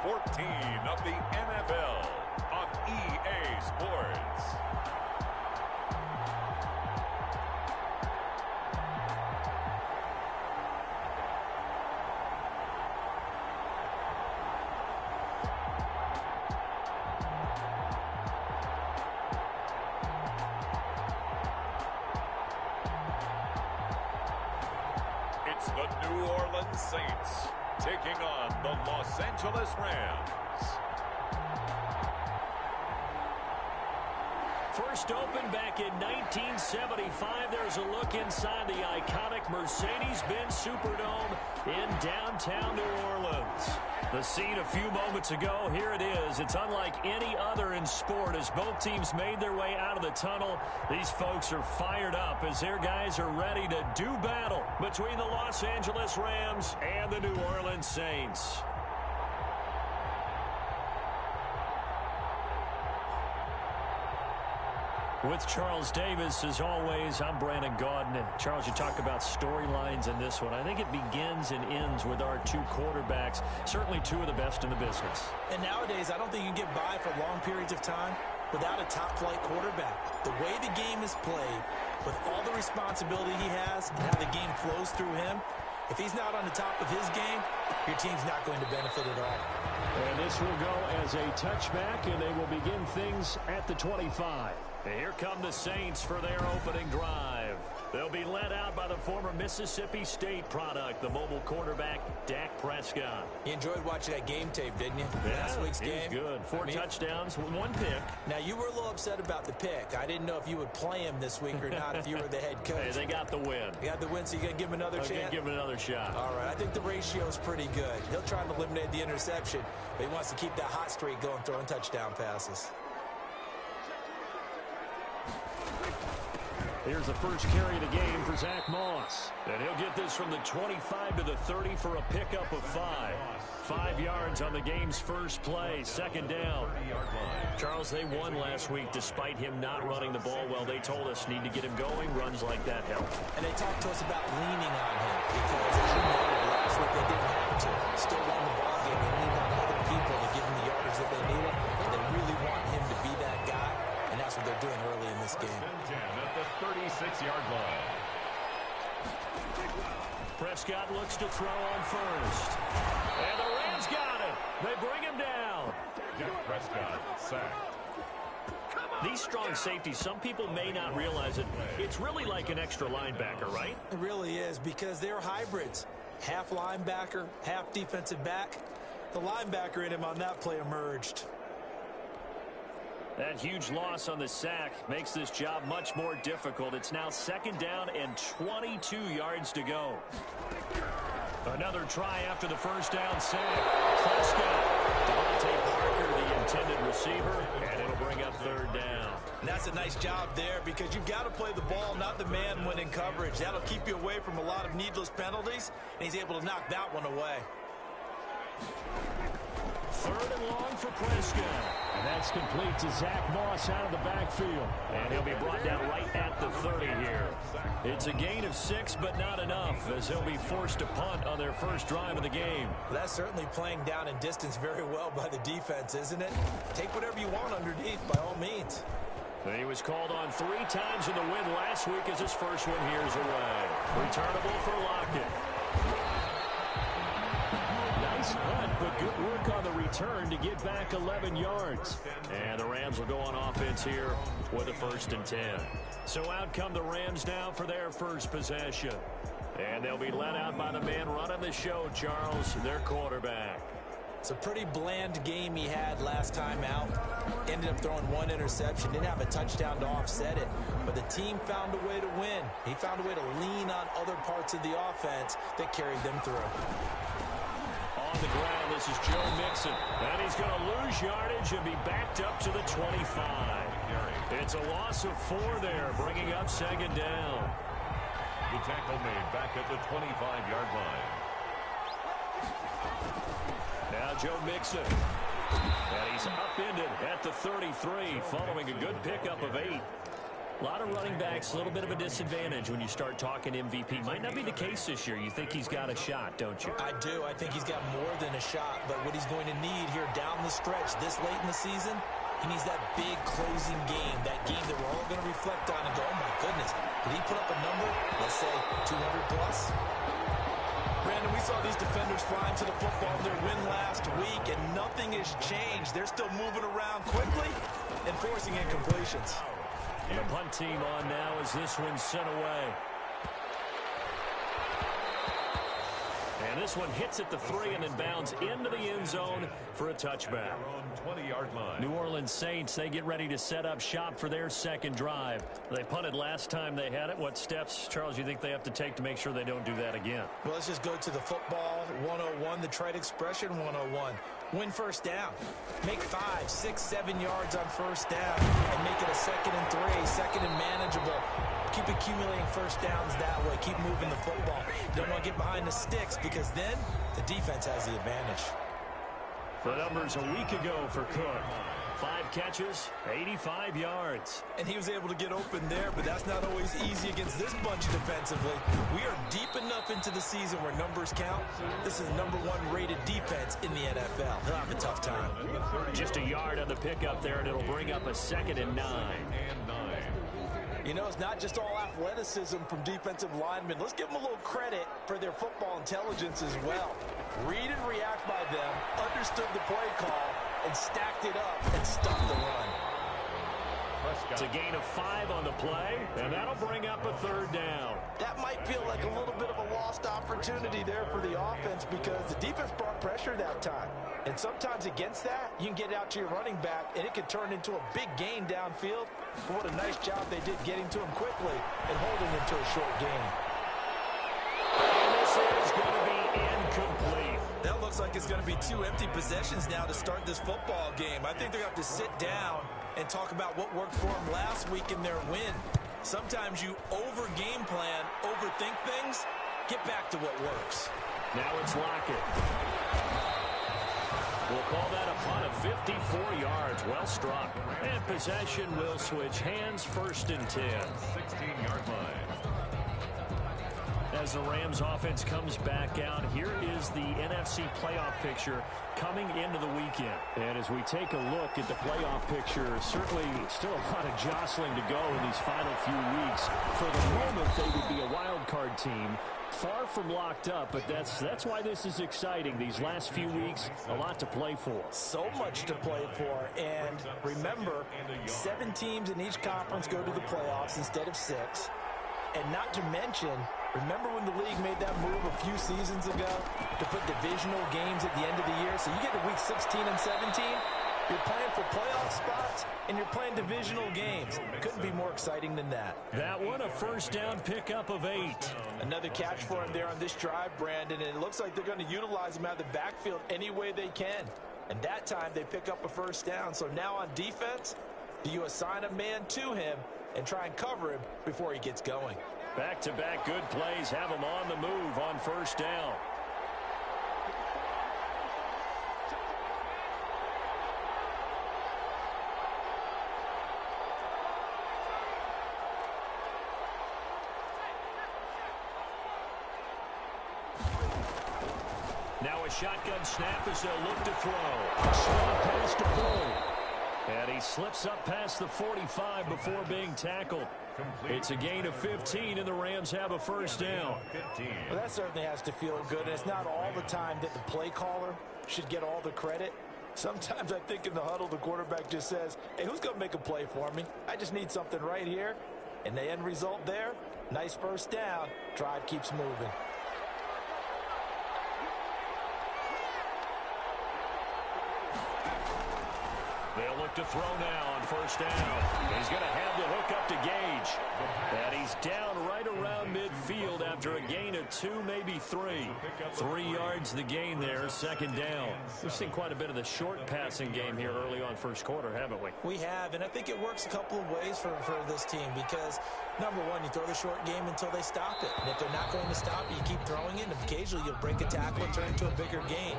14 of the NFL on EA Sports. It's the New Orleans Saints taking on the Los Angeles Rams. First opened back in 1975. There's a look inside the iconic Mercedes-Benz Superdome in downtown New Orleans. The scene a few moments ago, here it is. It's unlike any other in sport as both teams made their way out of the tunnel. These folks are fired up as their guys are ready to do battle between the Los Angeles Rams and the New Orleans Saints. With Charles Davis, as always, I'm Brandon Gaudin. Charles, you talk about storylines in this one. I think it begins and ends with our two quarterbacks, certainly two of the best in the business. And nowadays, I don't think you can get by for long periods of time without a top-flight quarterback. The way the game is played, with all the responsibility he has and how the game flows through him, if he's not on the top of his game, your team's not going to benefit at all. And this will go as a touchback, and they will begin things at the 25. And here come the Saints for their opening drive. They'll be led out by the former Mississippi State product, the mobile quarterback, Dak Prescott. You enjoyed watching that game tape, didn't you? Yeah, Last week's game. Good. Four touchdowns with one pick. Now, you were a little upset about the pick. I didn't know if you would play him this week or not if you were the head coach. Hey, they got the win. You got the win, so you're going to give him another chance? I'm going to give him another shot. All right, I think the ratio is pretty good. He'll try to eliminate the interception, but he wants to keep that hot streak going, throwing touchdown passes. Here's the first carry of the game for Zach Moss. And he'll get this from the 25 to the 30 for a pickup of 5. 5 yards on the game's first play, second down. Charles, they won last week despite him not running the ball well. They told us need to get him going. Runs like that help. And they talked to us about leaning on him because, as you noted, last week they didn't have to. Still won the ball game. They leaned on other people to give them the yardage that they needed. And they really want him to be that guy. And that's what they're doing early in this game. 10 at the 36-yard line. Prescott looks to throw on first. And the Rams got it. They bring him down. Dak Prescott sacked. These strong safeties, some people may not realize it. It's really like an extra linebacker, right? It really is because they're hybrids. Half linebacker, half defensive back. The linebacker in him on that play emerged. That huge loss on the sack makes this job much more difficult. It's now second down and 22 yards to go. Another try after the first down sack. Prescott. Devontae Parker, the intended receiver, and it'll bring up third down. And that's a nice job there because you've got to play the ball, not the man when in coverage. That'll keep you away from a lot of needless penalties, and he's able to knock that one away. Third and long for Prescott. And that's complete to Zach Moss out of the backfield. And he'll be brought down right at the 30 here. It's a gain of 6, but not enough, as he'll be forced to punt on their first drive of the game. Well, that's certainly playing down in distance very well by the defense, isn't it? Take whatever you want underneath, by all means. He was called on 3 times in the win last week as his first one here is away. Returnable for Lockett. Nice punt, but good work on the return to get back 11 yards. And the Rams will go on offense here with a 1st and 10. So out come the Rams now for their first possession. And they'll be led out by the man running the show, Charles, their quarterback. It's a pretty bland game he had last time out. Ended up throwing 1 interception. Didn't have a touchdown to offset it. But the team found a way to win. He found a way to lean on other parts of the offense that carried them through. On the ground, this is Joe Mixon. And he's going to lose yardage and be backed up to the 25. It's a loss of 4 there, bringing up second down. The tackle made back at the 25-yard line. Now Joe Mixon. And he's upended at the 33 following a good pickup of 8. A lot of running backs, a little bit of a disadvantage when you start talking MVP. Might not be the case this year. You think he's got a shot, don't you? I do. I think he's got more than a shot. But what he's going to need here down the stretch this late in the season, he needs that big closing game, that game that we're all going to reflect on and go, oh, my goodness, did he put up a number, let's say, 200 plus? Brandon, we saw these defenders flying to the football in their win last week, and nothing has changed. They're still moving around quickly and forcing incompletions. And the punt team on now as this one's sent away. And this one hits at the 3 and then bounds into the end zone for a touchback. 20-yard line. New Orleans Saints, they get ready to set up shop for their second drive. They punted last time they had it. What steps, Charles, you think they have to take to make sure they don't do that again? Well, let's just go to the football 101, the trade expression 101. Win first down. Make 5, 6, 7 yards on first down and make it a 2nd and 3, second and manageable. Keep accumulating first downs that way. Keep moving the football. You don't want to get behind the sticks because then the defense has the advantage. The numbers a week ago for Cook. 5 catches, 85 yards. And he was able to get open there, but that's not always easy against this bunch defensively. We are deep enough into the season where numbers count. This is the #1 rated defense in the NFL. He'll have a tough time. Just a yard on the pickup there, and it'll bring up a 2nd and 9. You know, it's not just all athleticism from defensive linemen. Let's give them a little credit for their football intelligence as well. Read and react by them, understood the play call, and stacked it up and stopped the run. It's a gain of 5 on the play, and that'll bring up a 3rd down. That might feel like a little bit of a lost opportunity there for the offense because the defense brought pressure that time. And sometimes against that, you can get out to your running back, and it can turn into a big gain downfield. But what a nice job they did getting to him quickly and holding him to a short gain. And this is going to be incomplete. That looks like it's going to be 2 empty possessions now to start this football game. I think they're going to have to sit down and talk about what worked for them last week in their win. Sometimes you over-game plan, overthink things. Get back to what works. Now it's Lockett. We'll call that a punt of 54 yards. Well struck. And possession will switch hands, 1st and 10. 16-yard line. As the Rams offense comes back out, here is the NFC playoff picture coming into the weekend. And as we take a look at the playoff picture, certainly still a lot of jostling to go in these final few weeks. For the moment, they would be a wild card team. Far from locked up, but that's why this is exciting. These last few weeks, a lot to play for. So much to play for. And remember, 7 teams in each conference go to the playoffs instead of 6. And not to mention, remember when the league made that move a few seasons ago to put divisional games at the end of the year? So you get to week 16 and 17, you're playing for playoff spots, and you're playing divisional games. Couldn't be more exciting than that. That one, a 1st down pickup of 8. Another catch for him there on this drive, Brandon, and it looks like they're going to utilize him out of the backfield any way they can. And that time they pick up a 1st down. So now on defense, do you assign a man to him and try and cover him before he gets going? Back-to-back good plays have him on the move on 1st down. Now a shotgun snap as they'll look to throw. A slow pass to Bull. And he slips up past the 45 before being tackled. It's a gain of 15, and the Rams have a 1st down. Well, that certainly has to feel good. And it's not all the time that the play caller should get all the credit. Sometimes I think in the huddle, the quarterback just says, hey, who's going to make a play for me? I just need something right here. And the end result there, nice 1st down. Drive keeps moving. They'll look to throw now on 1st down. He's going to have the hook up to Gage. And he's down right around midfield after a gain of 2, maybe 3. 3 yards the gain there, 2nd down. We've seen quite a bit of the short passing game here early on 1st quarter, haven't we? We have, and I think it works a couple of ways for this team because, number one, you throw the short game until they stop it. And if they're not going to stop it, you keep throwing it, and occasionally you'll break a tackle and turn into a bigger gain.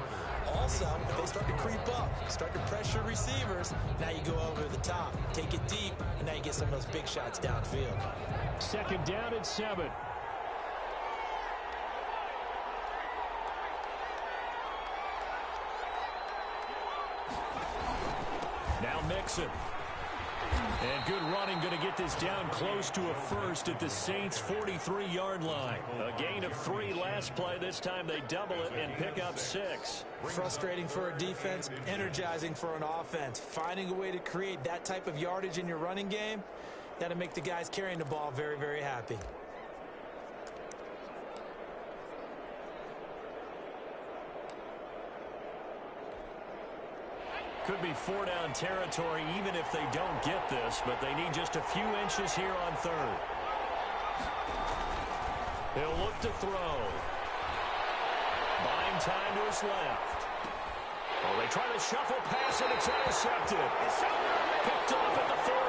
Also, if they start to creep up, start to pressure receivers, now you go over the top, take it deep, and now you get some of those big shots downfield. Second down and 7. Now Mixon. And good running, going to get this down close to a first at the Saints' 43-yard line. A gain of 3 last play. This time they double it and pick up 6. Frustrating for a defense, energizing for an offense. Finding a way to create that type of yardage in your running game, that'll make the guys carrying the ball very, very happy. Could be 4-down territory even if they don't get this, but they need just a few inches here on 3rd. He'll look to throw. Buying time to his left. Oh, they try to shuffle pass, and it's intercepted. Picked off at the 40.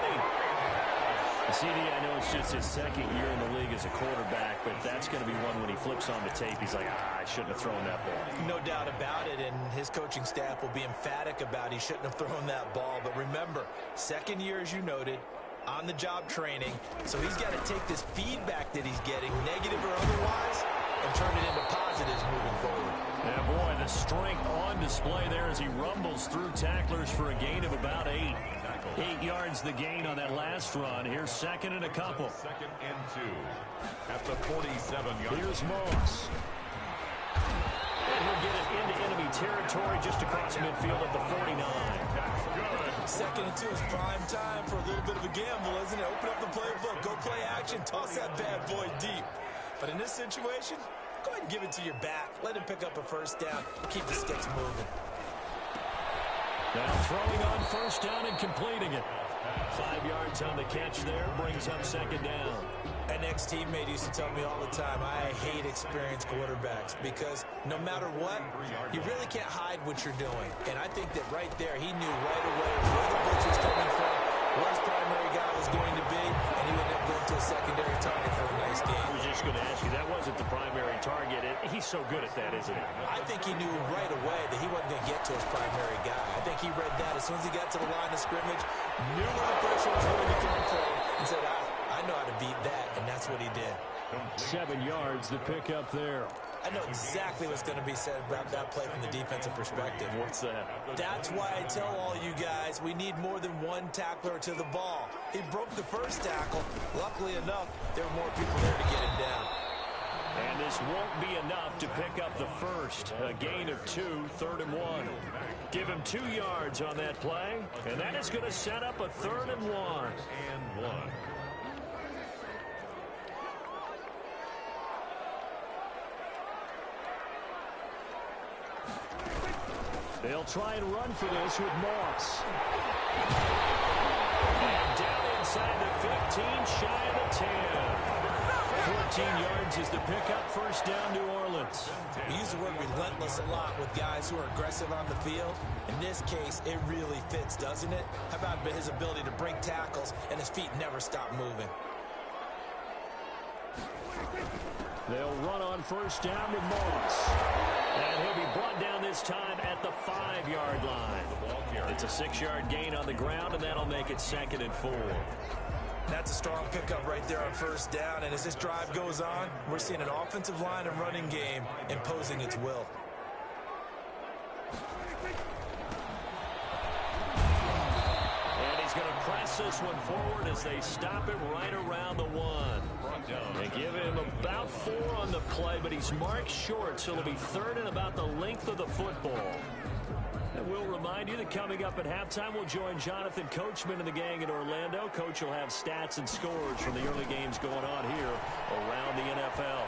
CD, I know it's just his second year in the league as a quarterback, but that's going to be one when he flips on the tape. He's like, I shouldn't have thrown that ball. No doubt about it, and his coaching staff will be emphatic about he shouldn't have thrown that ball. But remember, second year, as you noted, on-the-job training, so he's got to take this feedback that he's getting, negative or otherwise, and turn it into positives moving forward. Yeah, boy, the strength on display there as he rumbles through tacklers for a gain of about 8. 8 yards the gain on that last run. Here's second and a couple. Second and 2 at the 47-yard. Here's Moss. And he'll get it into enemy territory just across midfield at the 49. Second and 2 is prime time for a little bit of a gamble, isn't it? Open up the playbook, go play action, toss that bad boy deep. But in this situation, go ahead and give it to your back. Let him pick up a first down. Keep the sticks moving. Now throwing on first down and completing it. 5 yards on the catch there, brings up second down. An ex-teammate used to tell me all the time, I hate experienced quarterbacks because no matter what, you really can't hide what you're doing. And I think that right there, he knew right away where the blitz was coming from, where his primary guy was going to be, and he would end up going to a secondary target for a nice game. I was just going to ask you, that wasn't the primary target. He's so good at that, isn't he? I think he knew right away that he wasn't going to get to his primary guy. I think he read that as soon as he got to the line of scrimmage, knew where the pressure was going to come from, and said, I know how to beat that, and that's what he did. 7 yards, the pickup there. I know exactly what's going to be said about that play from the defensive perspective. What's that? That's why I tell all you guys we need more than one tackler to the ball. He broke the first tackle. Luckily enough, there were more people there to get him down. And this won't be enough to pick up the first. A gain of 2, 3rd and 1. Give him 2 yards on that play, and that is going to set up a 3rd and 1. They'll try and run for this with Moss. And down inside the 15, shy of the 10. 14 yards is the pickup, first down, New Orleans. We use the word relentless a lot with guys who are aggressive on the field. In this case, it really fits, doesn't it? How about his ability to break tackles and his feet never stop moving? They'll run on first down with Moss. And he'll be brought down this time at the 5-yard line. It's a 6-yard gain on the ground, and that'll make it 2nd and 4. That's a strong pickup right there on first down, and as this drive goes on, we're seeing an offensive line and running game imposing its will. And he's going to press this one forward as they stop it right around the 1. They give him about 4 on the play, but he's marked short, so it'll be 3rd and about the length of the football. And we'll remind you that coming up at halftime, we'll join Jonathan Coachman and the gang in Orlando. Coach will have stats and scores from the early games going on here around the NFL.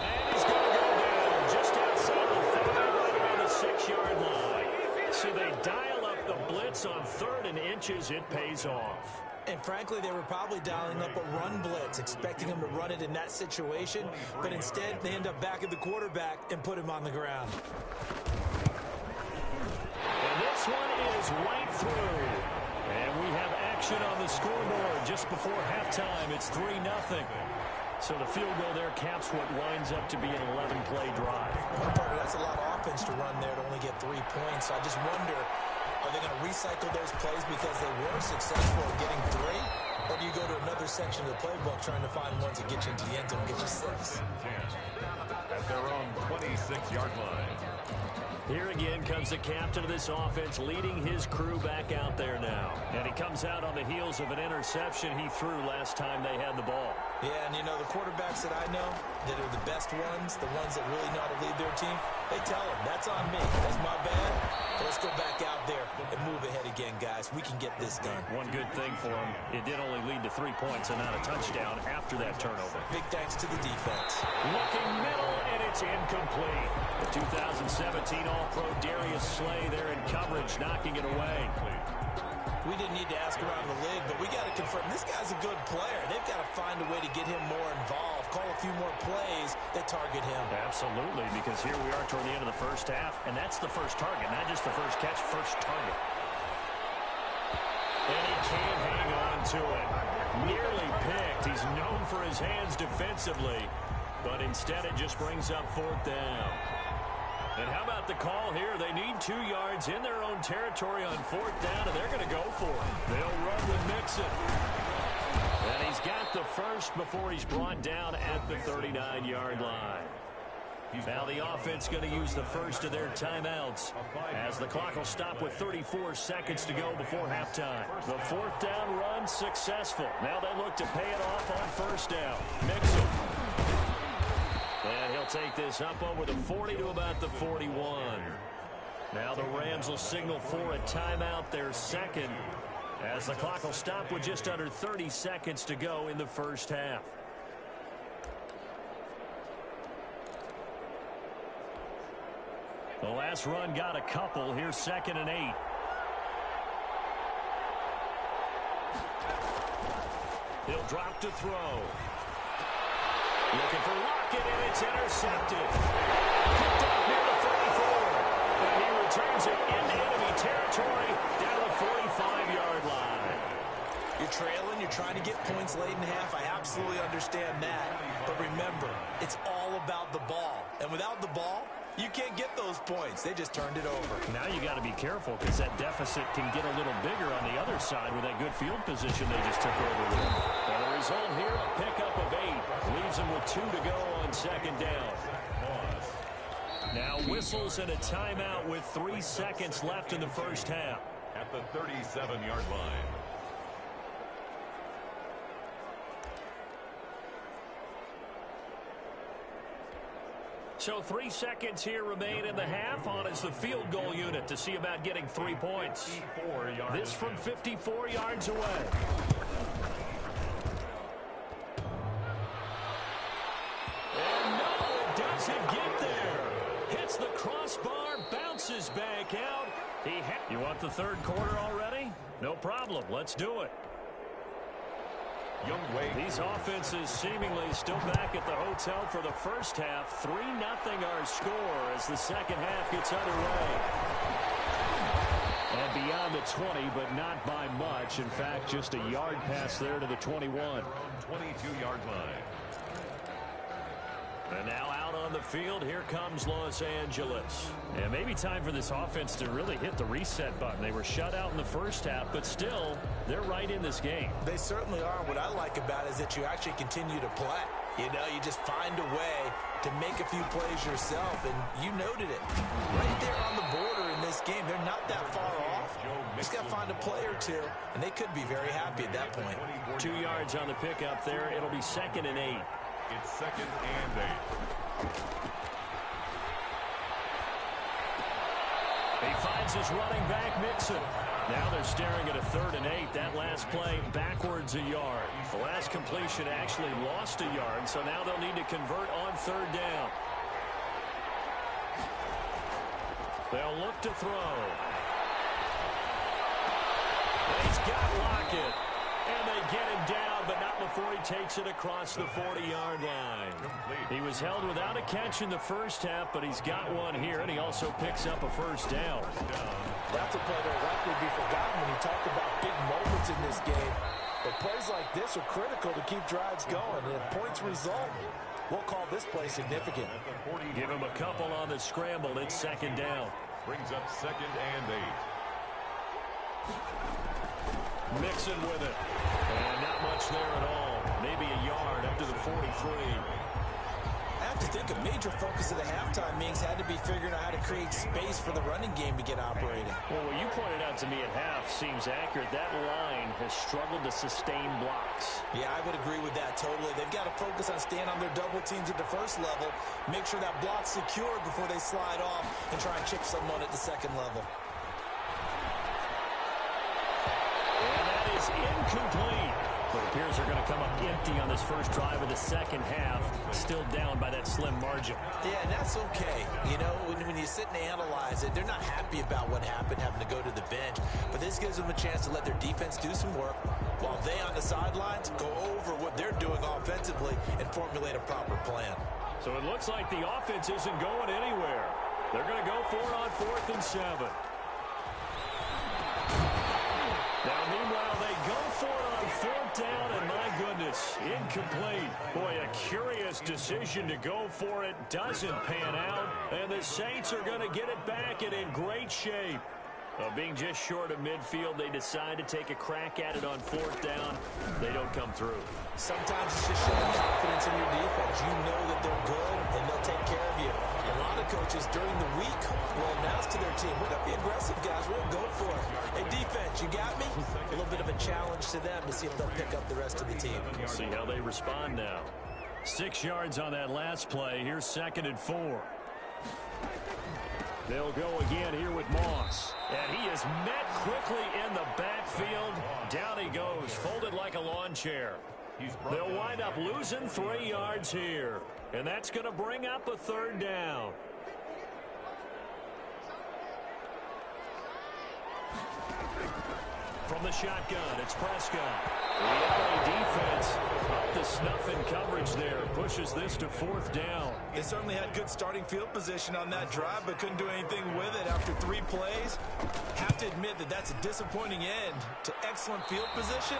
And he's going to go down just outside the 5, right around the 6-yard line. So they dial up the blitz on 3rd and inches. It pays off. And frankly, they were probably dialing up a run blitz, expecting him to run it in that situation. But instead, they end up backing the quarterback and put him on the ground. And this one is right through. And we have action on the scoreboard just before halftime. It's 3-0. So the field goal there caps what winds up to be an 11-play drive. That's a lot of offense to run there to only get 3 points. So I just wonder, are they going to recycle those plays because they were successful in getting 3? Or do you go to another section of the playbook trying to find ones that get you into the end zone and get you 6? At their own 26-yard line. Here again comes the captain of this offense, leading his crew back out there now. And he comes out on the heels of an interception he threw last time they had the ball. Yeah, and you know, the quarterbacks that I know that are the best ones, the ones that really know how to lead their team, they tell them, that's on me. That's my bad. But let's go back out there and move ahead again, guys. We can get this done. One good thing for him, it did only lead to 3 points and not a touchdown after that turnover. Big thanks to the defense. Looking middle, and it's incomplete. The 2017 All-Pro Darius Slay there in coverage, knocking it away. We didn't need to ask around the league, but we got to confirm this guy's a good player. They've got to find a way to get him more involved, call a few more plays that target him. Absolutely, because here we are toward the end of the first half, and that's the first target, not just the first catch, first target. And he can't hang on to it. Nearly picked. He's known for his hands defensively, but instead it just brings up 4th down. And how about the call here? They need 2 yards in their own territory on 4th down, and they're going to go for it. They'll run with Mixon. And he's got the first before he's brought down at the 39-yard line. Now the offense going to use the first of their timeouts as the clock will stop with 34 seconds to go before halftime. The 4th down run successful. Now they look to pay it off on 1st down. Mixon. And he'll take this up over the 40 to about the 41. Now the Rams will signal for a timeout, their second, as the clock will stop with just under 30 seconds to go in the first half. The last run got a couple. Here's 2nd and 8. He'll drop to throw. Looking for Lockett, and it's intercepted. Picked up near the 34. And he returns it into enemy territory down the 45-yard line. You're trailing. You're trying to get points late in half. I absolutely understand that. But remember, it's all about the ball. And without the ball, you can't get those points. They just turned it over. Now you got to be careful because that deficit can get a little bigger on the other side with that good field position they just took over with. And the result here, a pickup of 8. Leaves them with 2 to go on 2nd down. Now whistles and a timeout with 3 seconds left in the first half. At the 37-yard line. So 3 seconds here remain in the half. On is the field goal unit to see about getting 3 points. This from 54 yards away. And no, it doesn't get there. Hits the crossbar, bounces back out. You want the 3rd quarter already? No problem. Let's do it. These offenses seemingly still back at the hotel for the first half. 3-0 our score as the second half gets underway. And beyond the 20, but not by much. In fact, just a yard pass there to the 21. 22-yard line. And now out on the field, here comes Los Angeles. And maybe time for this offense to really hit the reset button. They were shut out in the first half, but still, they're right in this game. They certainly are. What I like about it is that you actually continue to play. You know, you just find a way to make a few plays yourself, and you noted it. Right there on the border in this game, they're not that far off. Just got to find a play or two, and they could be very happy at that point. 2 yards on the pickup there. It'll be 2nd and 8. It's 2nd and 8. He finds his running back, Mixon. Now they're staring at a 3rd and 8. That last play backwards a yard. The last completion actually lost a yard, so now they'll need to convert on 3rd down. They'll look to throw. He's got Lockett. And they get him down, but not before he takes it across the 40-yard line. He was held without a catch in the first half, but he's got one here, and he also picks up a 1st down. That's a play that will likely be forgotten when you talk about big moments in this game. But plays like this are critical to keep drives going. And if points result, we'll call this play significant. Give him a couple on the scramble. It's second down. Brings up 2nd and 8. Mixon with it. And not much there at all. Maybe a yard up to the 43. I have to think a major focus of the halftime meetings had to be figuring out how to create space for the running game to get operating. Well, what you pointed out to me at half seems accurate. That line has struggled to sustain blocks. Yeah, I would agree with that totally. They've got to focus on staying on their double teams at the first level, make sure that block's secured before they slide off and try and chip someone at the second level. And that is incomplete. But it appears they're going to come up empty on this first drive of the second half, still down by that slim margin. Yeah, and that's okay. You know, when you sit and analyze it, they're not happy about what happened, having to go to the bench. But this gives them a chance to let their defense do some work while they on the sidelines go over what they're doing offensively and formulate a proper plan. So it looks like the offense isn't going anywhere. They're going to go for it on 4th and 7. Now, meanwhile, they go for it on 4th down, and my goodness, incomplete. Boy, a curious decision to go for it. Doesn't pan out, and the Saints are going to get it back and in great shape. Being just short of midfield, they decide to take a crack at it on 4th down. They don't come through. Sometimes it's just showing confidence in your defense. You know that they're good, and they'll take care of you. A lot of coaches during the week will announce to their team, we're going to be aggressive, guys. We're going to go for it. Hey, defense, you got me? A little bit of a challenge to them to see if they'll pick up the rest of the team. See how they respond now. 6 yards on that last play. Here's 2nd and 4. They'll go again here with Moss. And he is met quickly in the backfield. Down he goes, folded like a lawn chair. They'll wind up losing 3 yards here. And that's going to bring up a 3rd down. From the shotgun, it's Prescott. The LA defense up to snuff in coverage there. Pushes this to 4th down. They certainly had good starting field position on that drive, but couldn't do anything with it after 3 plays. Have to admit that that's a disappointing end to excellent field position.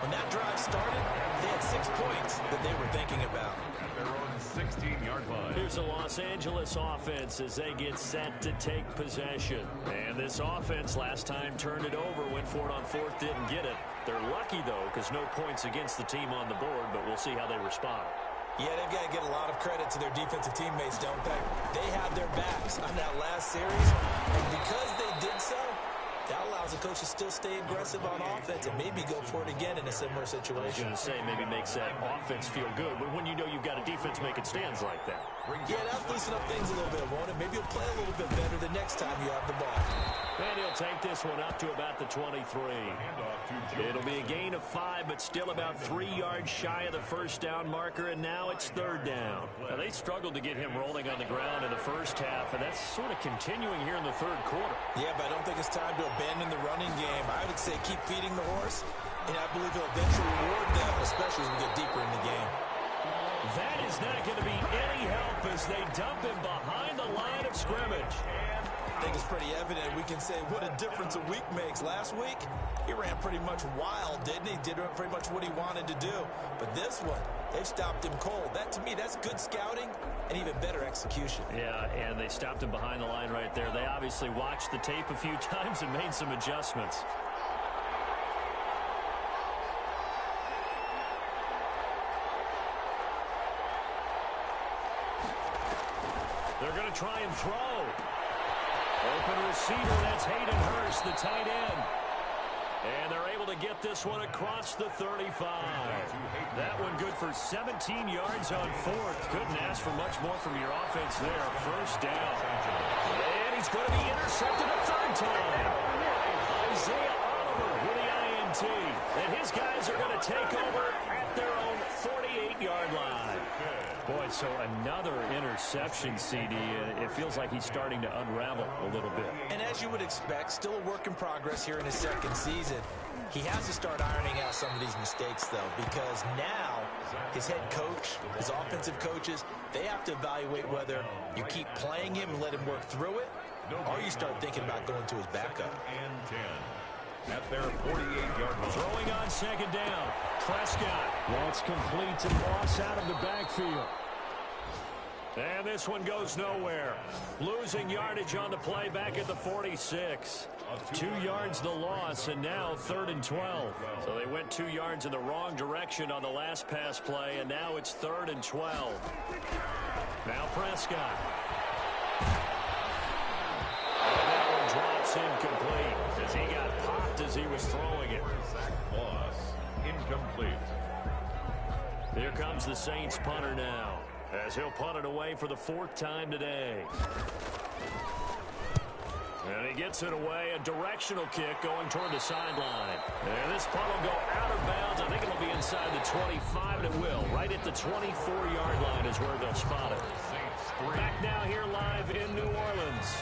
When that drive started, they had 6 points that they were thinking about. Their own 16-yard line. Here's a Los Angeles offense as they get set to take possession. And this offense last time turned it over, went for it on 4th, didn't get it. They're lucky, though, because no points against the team on the board, but we'll see how they respond. Yeah, they've got to get a lot of credit to their defensive teammates, don't they? They had their backs on that last series, and because they did so, that allows the coach to still stay aggressive on offense and maybe go for it again in a similar situation. I was going to say maybe makes that offense feel good, but when you know you've got a defense making stands like that. Yeah, that'll loosen up things a little bit, won't it? Maybe you'll play a little bit better the next time you have the ball. And he'll take this one up to about the 23. It'll be a gain of 5, but still about 3 yards shy of the first down marker, and now it's 3rd down. Now, they struggled to get him rolling on the ground in the first half, and that's sort of continuing here in the 3rd quarter. Yeah, but I don't think it's time to abandon the running game. I would say keep feeding the horse, and I believe he'll eventually reward them, especially as we get deeper in the game. That is not going to be any help as they dump him behind the line of scrimmage. I think it's pretty evident. We can say what a difference a week makes. Last week, he ran pretty much wild, didn't he? Did pretty much what he wanted to do. But this one, they've stopped him cold. That, to me, that's good scouting and even better execution. Yeah, and they stopped him behind the line right there. They obviously watched the tape a few times and made some adjustments. They're going to try and throw. Open receiver, that's Hayden Hurst, the tight end. And they're able to get this one across the 35. That one good for 17 yards on 4th. Couldn't ask for much more from your offense there. 1st down. And he's going to be intercepted a 3rd time. Isaiah Oliver with the INT. And his guys are going to take over at their own 48-yard line. Boy, so another interception, CD. It feels like he's starting to unravel a little bit. And as you would expect, still a work in progress here in his 2nd season. He has to start ironing out some of these mistakes, though, because now his head coach, his offensive coaches, they have to evaluate whether you keep playing him and let him work through it, or you start thinking about going to his backup. at their 48-yard line. Throwing on second down. Prescott. That's complete to Moss out of the backfield. And this one goes nowhere. Losing yardage on the play back at the 46. 2 yards the loss, and now 3rd and 12. So they went 2 yards in the wrong direction on the last pass play, and now it's 3rd and 12. Now Prescott. And that one drops incomplete as he got popped as he was throwing it. Sack loss. Incomplete. Here comes the Saints punter now, as he'll punt it away for the 4th time today. And he gets it away, a directional kick going toward the sideline. And this punt will go out of bounds. I think it'll be inside the 25, and it will. Right at the 24-yard line is where they'll spot it. Back now here live in New Orleans.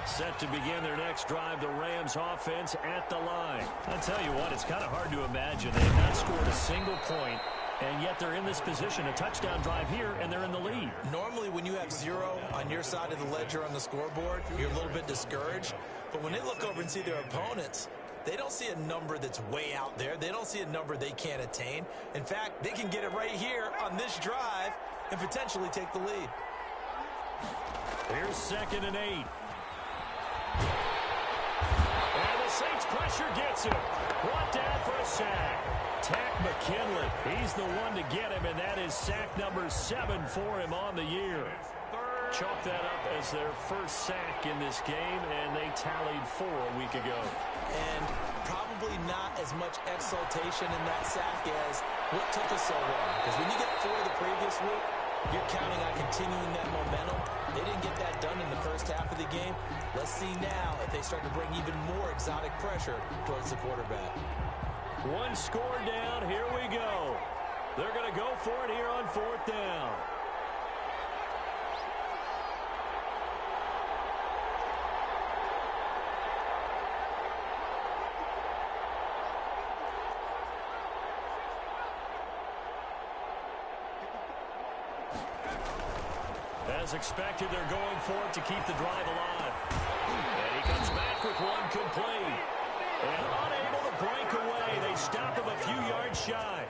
Set to begin their next drive, the Rams offense at the line. I'll tell you what, it's kind of hard to imagine. They have not scored a single point, and yet they're in this position, a touchdown drive here, and they're in the lead. Normally, when you have 0 on your side of the ledger on the scoreboard, you're a little bit discouraged. But when they look over and see their opponents, they don't see a number that's way out there. They don't see a number they can't attain. In fact, they can get it right here on this drive and potentially take the lead. Here's 2nd and 8. And the Saints pressure gets him. Brought down for a sack. Tack McKinley, he's the one to get him, and that is sack number 7 for him on the year. Chalk that up as their first sack in this game, and they tallied 4 a week ago. And probably not as much exultation in that sack as what took us so long. Because when you get 4 the previous week, you're counting on continuing that momentum. They didn't get that done in the first half of the game. Let's see now if they start to bring even more exotic pressure towards the quarterback. 1 score down. Here we go. They're going to go for it here on 4th down. As expected, they're going for it to keep the drive alive. And he comes back with one complete. And unable to break away. They stop him a few yards shy.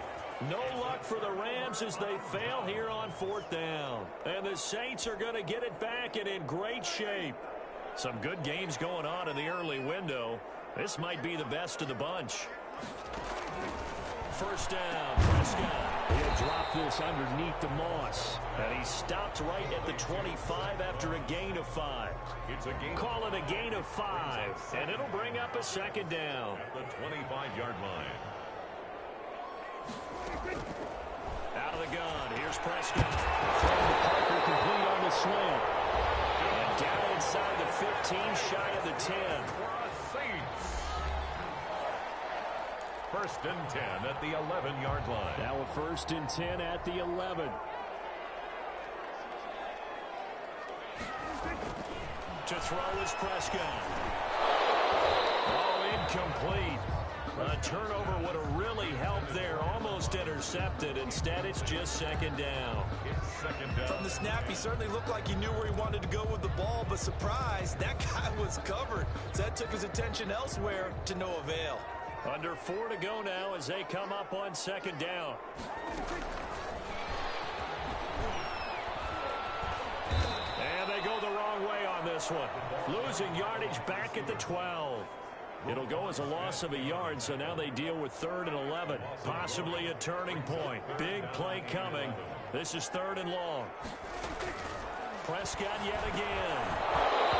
No luck for the Rams as they fail here on 4th down. And the Saints are going to get it back and in great shape. Some good games going on in the early window. This might be the best of the bunch. 1st down, Prescott. He'll drop this underneath the Moss. And he stopped right at the 25 after a gain of 5. Call it a gain of 5. And it'll bring up a 2nd down. At the 25-yard line. Out of the gun, here's Prescott. From the Parker, complete on the slant. And down inside the 15, shy of the 10. Saints. 1st and 10 at the 11-yard line. Now a 1st and 10 at the 11. To throw is Prescott. Oh, incomplete. A turnover would have really helped there. Almost intercepted. Instead, it's just 2nd down. From the snap, he certainly looked like he knew where he wanted to go with the ball, but surprise, that guy was covered. So that took his attention elsewhere to no avail. Under 4 to go now as they come up on 2nd down. And they go the wrong way on this one. Losing yardage back at the 12. It'll go as a loss of a yard, so now they deal with 3rd and 11. Possibly a turning point. Big play coming. This is 3rd and long. Prescott yet again.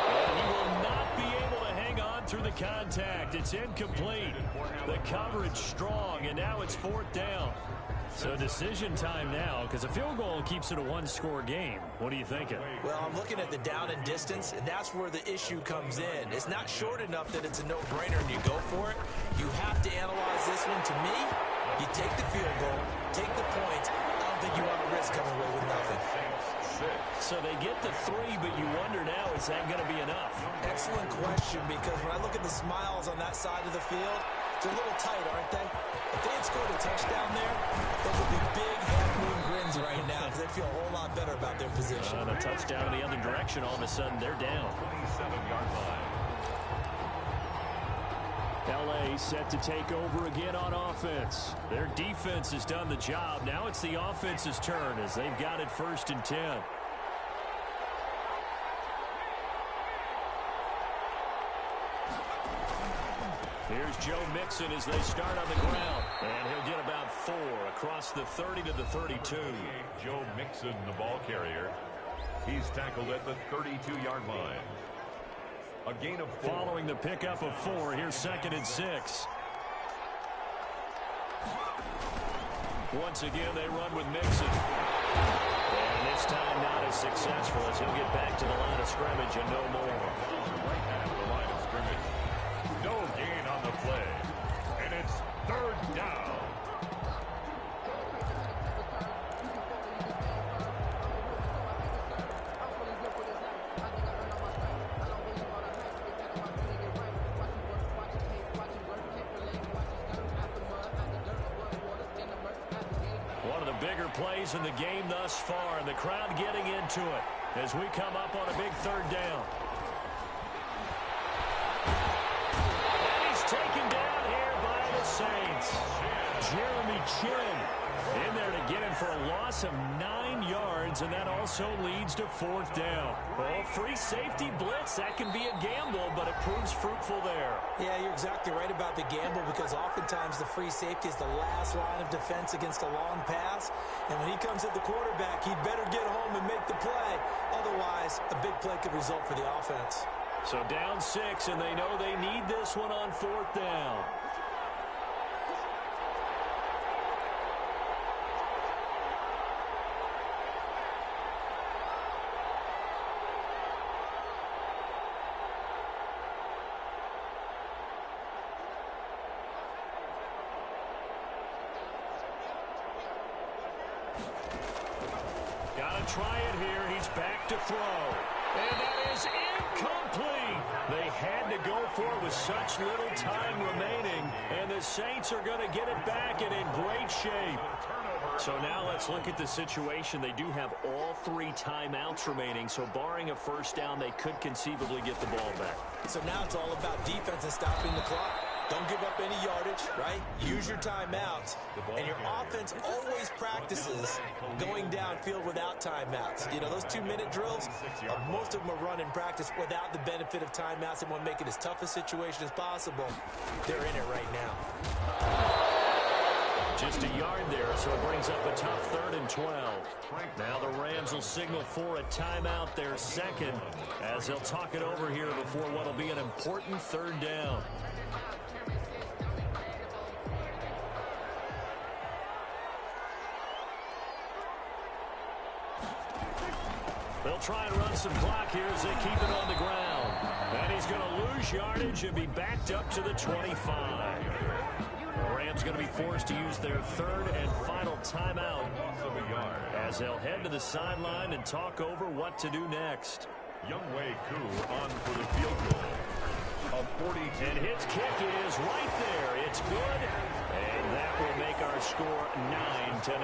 And he will not be able to hang on through the contact. It's incomplete. The coverage strong, and now it's 4th down. So decision time now, because a field goal keeps it a 1-score game. What are you thinking? Well, I'm looking at the down and distance, and that's where the issue comes in. It's not short enough that it's a no-brainer and you go for it. You have to analyze this one. To me, you take the field goal, take the points. I don't think you want to risk coming away with nothing. So they get the 3, but you wonder now, is that going to be enough? Excellent question, because when I look at the smiles on that side of the field, they're a little tight, aren't they? If they had scored a touchdown there, those would be big half-moon grins right now because they'd feel a whole lot better about their position. And a touchdown in the other direction, all of a sudden they're down. 27-yard line. L.A. set to take over again on offense. Their defense has done the job. Now it's the offense's turn as they've got it 1st and 10. Here's Joe Mixon as they start on the ground. And he'll get about 4 across the 30 to the 32. Joe Mixon, the ball carrier. He's tackled at the 32-yard line. A gain of 4. Following the pickup of 4, here's 2nd and 6. Once again, they run with Mixon. And this time not as successful as he'll get back to the line of scrimmage and no more. Right at the line of scrimmage. No gain on the play. And it's 3rd down. Bigger plays in the game thus far, and the crowd getting into it as we come up on a big 3rd down. And he's taken down here by the Saints. Jeremy Chin in there to get him for a loss of 9 yards, and that also leads to 4th down. Oh, free safety blitz, that can be a gamble, but it proves fruitful there. Yeah, you're exactly right about the gamble, because oftentimes the free safety is the last line of defense against a long pass, and when he comes at the quarterback, he'd better get home and make the play. Otherwise, a big play could result for the offense. So down 6, and they know they need this one on 4th down. Try it here. He's back to throw. And that is incomplete. They had to go for it with such little time remaining. And the Saints are going to get it back and in great shape. So now let's look at the situation. They do have all 3 timeouts remaining. So barring a 1st down, they could conceivably get the ball back. So now it's all about defense and stopping the clock. Don't give up any yardage, right? Use your timeouts. And your offense always practices going downfield without timeouts. You know, those 2-minute drills, most of them are run in practice without the benefit of timeouts and want to make it as tough a situation as possible. They're in it right now. Just a yard there, so it brings up a tough 3rd and 12. Now the Rams will signal for a timeout, their 2nd, as they'll talk it over here before what will be an important 3rd down. They'll try and run some clock here as they keep it on the ground. And he's going to lose yardage and be backed up to the 25. The Rams going to be forced to use their 3rd and final timeout as they'll head to the sideline and talk over what to do next. Younghoe Koo on for the field goal. A 42. And his kick is right there. It's good. And that will make our score 9-0.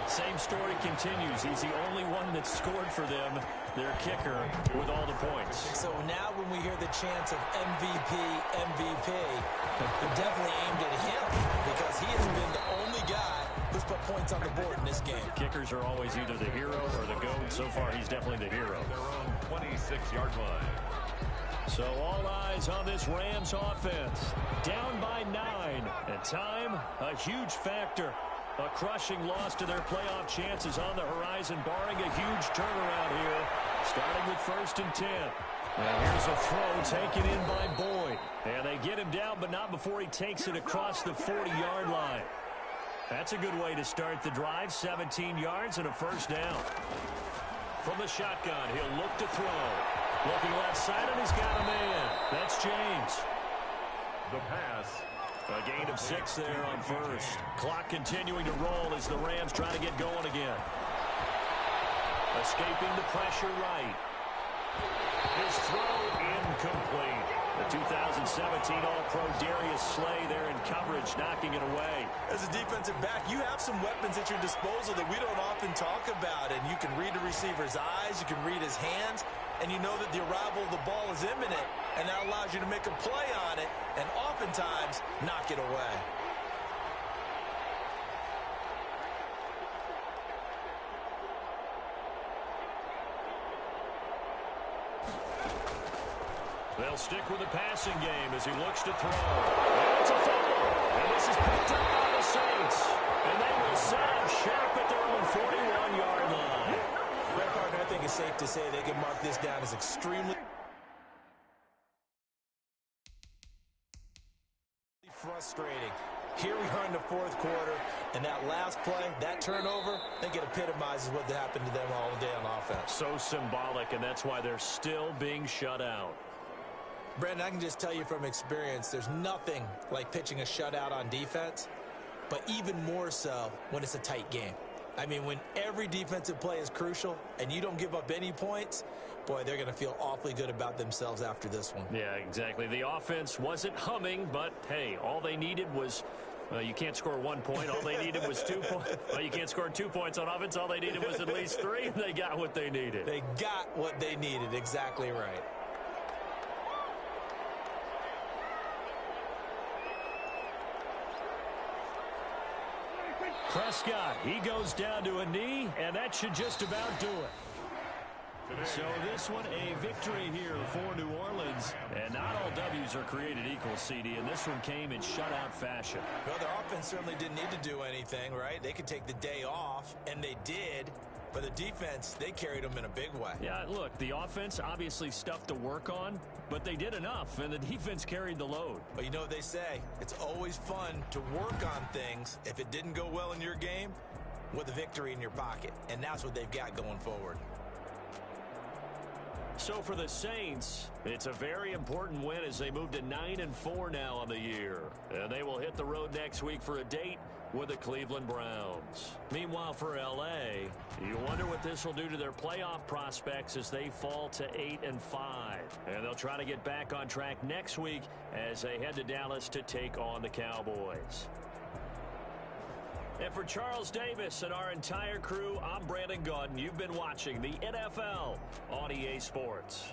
Same story continues. He's the only one that scored for them, their kicker, with all the points. So now when we hear the chants of MVP, they're definitely aimed at him, because he has been the only guy who's put points on the board in this game. Kickers are always either the hero or the GOAT. So far, he's definitely the hero. Their own 26-yard line. So all eyes on this Rams offense. Down by 9. And time, a huge factor. A crushing loss to their playoff chances on the horizon, barring a huge turnaround here, starting with 1st and 10. And here's a throw taken in by Boyd. And they get him down, but not before he takes it across the 40-yard line. That's a good way to start the drive. 17 yards and a 1st down. From the shotgun, he'll look to throw. Looking left side, and he's got a man. That's James. The pass. A gain of 6 there on 1st. Clock continuing to roll as the Rams try to get going again. Escaping the pressure right. His throw incomplete. The 2017 All-Pro Darius Slay there in coverage, knocking it away. As a defensive back, you have some weapons at your disposal that we don't often talk about, and you can read the receiver's eyes, you can read his hands, and you know that the arrival of the ball is imminent, and that allows you to make a play on it and oftentimes knock it away. They'll stick with the passing game as he looks to throw. And it's a fumble. And this is picked up by the Saints. And they will set up shop at their own 41-yard line. Brett Parker, I think it's safe to say they can mark this down as extremely frustrating. Here we are in the fourth quarter, and that last play, that turnover, I think it epitomizes what happened to them all day on offense. So symbolic, and that's why they're still being shut out. Brandon, I can just tell you from experience, there's nothing like pitching a shutout on defense, but even more so when it's a tight game. I mean, when every defensive play is crucial and you don't give up any points, boy, they're going to feel awfully good about themselves after this one. Yeah, exactly. The offense wasn't humming, but, hey, all they needed was, you can't score 1 point. All they needed was 2 points. Well, you can't score 2 points on offense. All they needed was at least 3, and they got what they needed. They got what they needed. Exactly right. Prescott, he goes down to a knee, and that should just about do it. So this one, a victory here for New Orleans. And not all W's are created equal, CD, and this one came in shutout fashion. Well, their offense certainly didn't need to do anything, right? They could take the day off, and they did. But the defense, they carried them in a big way. Yeah, look, the offense, obviously stuff to work on, but they did enough, and the defense carried the load. But you know what they say, it's always fun to work on things if it didn't go well in your game with a victory in your pocket. And that's what they've got going forward. So for the Saints, it's a very important win as they move to 9-4 now on the year. And they will hit the road next week for a date with the Cleveland Browns. Meanwhile, for L.A., you wonder what this will do to their playoff prospects as they fall to 8-5. And they'll try to get back on track next week as they head to Dallas to take on the Cowboys. And for Charles Davis and our entire crew, I'm Brandon Gaudin. You've been watching the NFL on EA Sports.